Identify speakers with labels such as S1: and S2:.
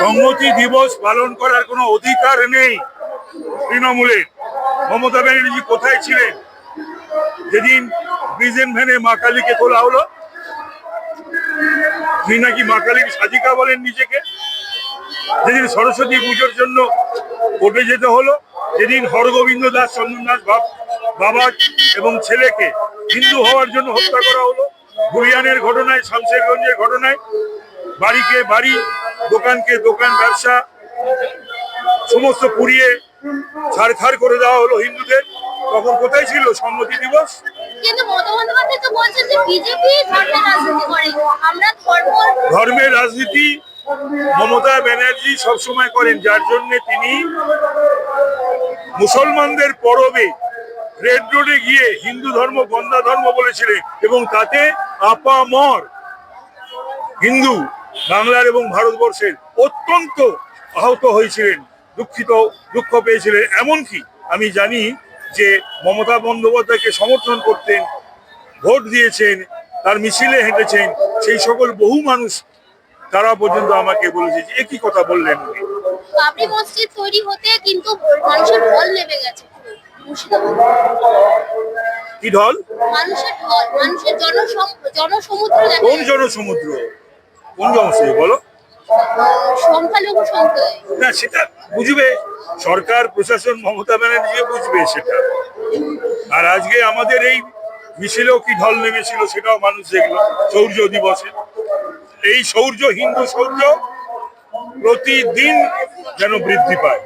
S1: সংহতি দিবস পালন করার কোনো অধিকার নেই তৃণমূলের। মমতা ব্যানার্জি কোথায় ছিলেন যেদিন প্রিজন ভ্যানে মা কালীকে তোলা হলো? তিনি নাকি মা কালীর সাজিকা বলেন নিজেকে। যেদিন সরস্বতী পুজোর জন্য কোর্টে যেতে হলো, যেদিন হরগোবিন্দ দাস চন্দন দাস বাবা এবং ছেলেকে হিন্দু হওয়ার জন্য হত্যা করা হলো, গুলিয়ানের ঘটনায়, শামশেরগঞ্জের ঘটনায় বাড়িকে বাড়ি, দোকানকে দোকান, ব্যবসা সমস্ত পুড়িয়ে ছাড়খাড় করে দেওয়া হলো হিন্দুদের, তখন কোথায় ছিল সংহতি দিবস? ধর্মের রাজনীতি মমতা ব্যানার্জি সবসময় করেন, যার জন্য তিনি মুসলমানদের পরবে রেড রোডে গিয়ে হিন্দু ধর্ম গন্ধা ধর্ম বলেছিলেন এবং তাতে আপামর হিন্দু বাংলার এবং ভারতবর্ষের অত্যন্ত আহত হয়েছিলেন, দুঃখ পেয়েছিলেন। এমনকি আমি জানি যে মমতা বন্দ্যোপাধ্যায়কে সমর্থন করতেন, ভোট দিয়েছেন, তার মিছিলে হেঁটেছেন সেই সকল বহু মানুষ, তারা পর্যন্ত আমাকে বলেছে যে একই কথা বললেন।
S2: বাবরি মসজিদ তৈরি হতে কিন্তু মানুষের ঢল নেমে গেছে।
S1: কি ঢল?
S2: মানুষের ঢল, মানুষের জনসমুদ্র।
S1: কোন জনসমুদ্র? কোন জনসমুদ্র বলো?
S2: সংখ্যালঘু সম্প্রদায়।
S1: না, সেটা বুঝবে সরকার, প্রশাসন, মমতা ব্যানার্জি বুঝবে সেটা। আর আজকে আমাদের এই মিছিলেও কি ঢল নেমেছিল সেটাও মানুষ দেখলো শৌর্য দিবসে। এই শৌর্য, হিন্দু শৌর্য প্রতিদিন যেন বৃদ্ধি পায়।